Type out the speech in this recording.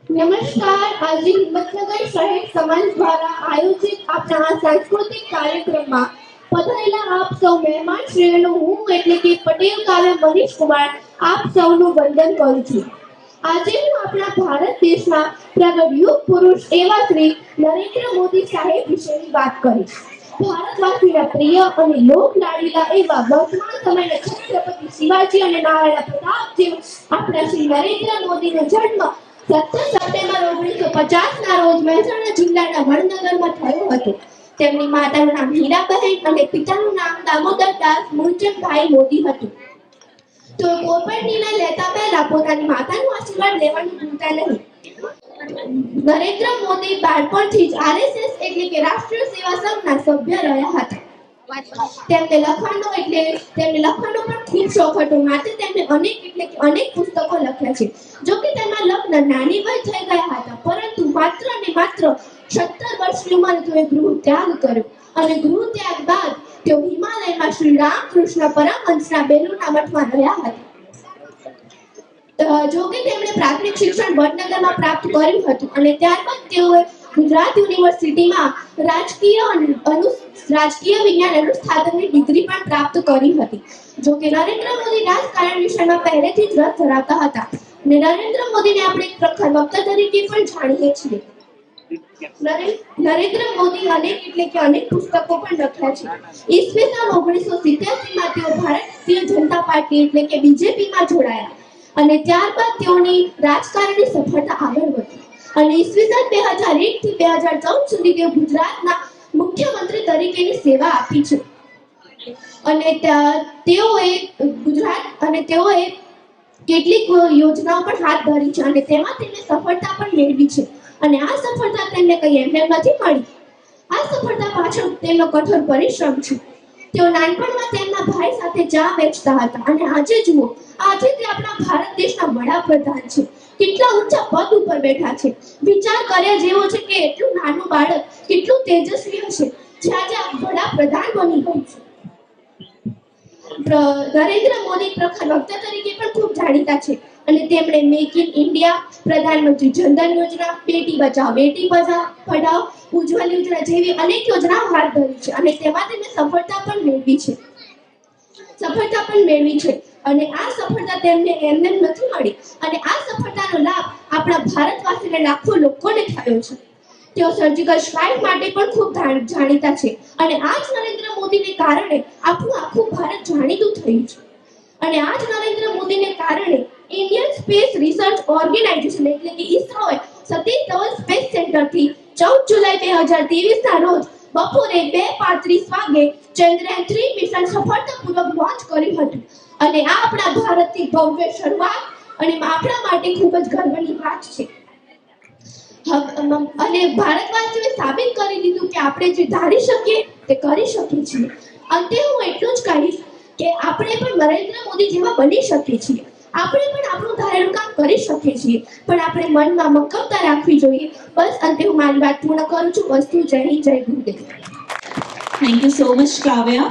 નમસ્કાર. આજે હિંમતનગર શહેર સમાજ દ્વારા આયોજિત આપણા સાંસ્કૃતિક કાર્યક્રમમાં પધારેલા આપ સૌ મહેમાન શ્રીઓનું હું એટલે કે પટેલ કાવ્ય મનીષ કુમાર આપ સૌનું વંદન કરું છું. આજે હું આપણા ભારત દેશના પ્રગટ યુગ પુરુષ એવા શ્રી નરેન્દ્ર મોદી સાહેબ વિશેની વાત કરીશ. ભારતવાસીના પ્રિય અને લોક લાડીલા એવા વર્તમાન સમયના છત્રપતિ શિવાજી અને નારાયણ પ્રતાપ જેવા આપણા શ્રી નરેન્દ્ર મોદીનો જન્મ 17 સપ્ટેમ્બર 1950 ના રોજ મહેસાણા જિલ્લાના વડનગરમાં થયો હતો. તેમની માતાનું નામ હીરાબહેન અને પિતાનું નામ દામોદરદાસ મૂળચંદભાઈ મોદી હતું. તો કોઈ પણ નિર્ણય લેતા પહેલા પોતાની માતાનો આશીર્વાદ લેવાનું ભૂલતા નહીં. નરેન્દ્ર મોદી બાળપણથી જ આરએસએસ એટલે કે રાષ્ટ્રીય સેવા સંઘના સભ્ય રહ્યા હતા. તેમને લખવાનો પણ ખૂબ શોખ હતો. માટે તેમને અનેક પુસ્તકો લખ્યા છે. જો કે તેમના લગ્ન નાની વયે થઈ ગયા હતા, પરંતુ માત્ર 17 વર્ષની ઉંમરે તેઓએ ગૃહ ત્યાગ કર્યો અને ગૃહ ત્યાગ બાદ તેઓ હિમાલયમાં શ્રી રામકૃષ્ણ પરમહંસના બેલુરના મઠમાં રહ્યા હતા. જો કે તેમણે પ્રાથમિક શિક્ષણ વડનગરમાં પ્રાપ્ત કર્યું હતું અને ત્યારબાદ તેઓએ ગુજરાત યુનિવર્સિટીમાં રાજકીય વિજ્ઞાન અનુસ્નાતકની ડિગ્રી પણ પ્રાપ્ત કરી હતી. જો કે નરેન્દ્ર મોદી રાજકારણ વિષયમાં પહેલેથી જ રસ ધરાવતા હતા અને નરેન્દ્ર મોદીને આપણે એક પ્રખર વક્તા તરીકે પણ જાણીએ છીએ. નરેન્દ્ર મોદી અનેક પુસ્તકો પણ લખ્યા છે. ઈસવીસન 1987 માં તેઓ ભારતીય જનતા પાર્ટી એટલે કે બીજેપીમાં જોડાયા અને ત્યારબાદ તેઓની રાજકારણની સફળતા આગળ વધી અને ઈસવીસન 2001 થી 2014 સુધી તેઓ ગુજરાતના મુખ્યમંત્રી તરીકેની સેવા આપી છે. અને તેઓએ કેટલીક યોજનાઓ પણ હાથ ધરી છે અને તેમાં તેમને સફળતા પણ મેળવી છે. અને આ સફળતા તેમને કઈ એમ નથી મળી. આ સફળતા પાછળ તેમનો કઠોર પરિશ્રમ છે. તેઓ નાનપણમાં તેમના ભાઈ સાથે ચા વેચતા હતા અને આજે જુઓ, આજે તે આપણા ભારત દેશના વડાપ્રધાન છે. કેટલા ઊંચા પદ ઉપર બેઠા છે. વિચાર કર્યા જેવો છે કે એટલું નાનું બાળક કેટલું તેજસ્વી હશે જે આજે વડાપ્રધાન બની ગયું છે. નરેન્દ્ર મોદી પ્રખર વક્તા તરીકે પણ ખૂબ જાણીતા છે અને તેમણે મેક ઇન ઇન્ડિયા, પ્રધાનમંત્રી જનધન યોજના, બેટી બચાવો બેટી પઢાઓ, ઉજ્જવલ યોજના જેવી અનેક યોજનાઓ હાથ ધરી છે અને તેમાં તેમને સફળતા પણ મેળવી છે. અને આ સફળતા તેમને એમને નથી મળી અને આ સફળતાનો લાભ આપણા ભારતવાસીના લાખો લોકોને થયો છે. તેઓ સર્જિકલ સ્ટ્રાઇક માટે પણ ખૂબ જાણીતા છે અને આ જ નરેન્દ્ર મોદીને કારણે આપણું આખું ભારત જાણીતું થયું છે. અને આ જ નરેન્દ્ર મોદીને કારણે ઇન્ડિયન સ્પેસ રિસર્ચ ઓર્ગેનાઇઝેશન એટલે કે ઇસરોએ સતીશ ધવન સ્પેસ સેન્ટરથી 14 જુલાઈ 2023 ના રોજ બપોરે 2:35 વાગે ચંદ્રયાન 3 મિશન સફળતાપૂર્વક લોન્ચ કર્યું હતું. અને આ આપણા ભારતની ભવ્ય શરૂઆત અને આપણા માટે ખૂબ જ ગર્વની વાત છે. અને ભારતવાસીઓએ સાબિત કરી દીધું કે આપણે જે ધારી શકીએ તે કરી શકીએ છીએ. અંતે હું એટલું જ કહીશ કે આપણે પણ નરેન્દ્ર મોદી જેવા બની શકીએ છીએ. આપણે પણ આપણું ધારેલું કામ કરી શકીએ છીએ, પણ આપણે મનમાં મક્કમતા રાખવી જોઈએ. બસ અંતે હું મારી વાત પૂર્ણ કરું છું. વસ્તુ જય હિન્દ, જય ગુરુદેવ. Thank you so much, Kavya.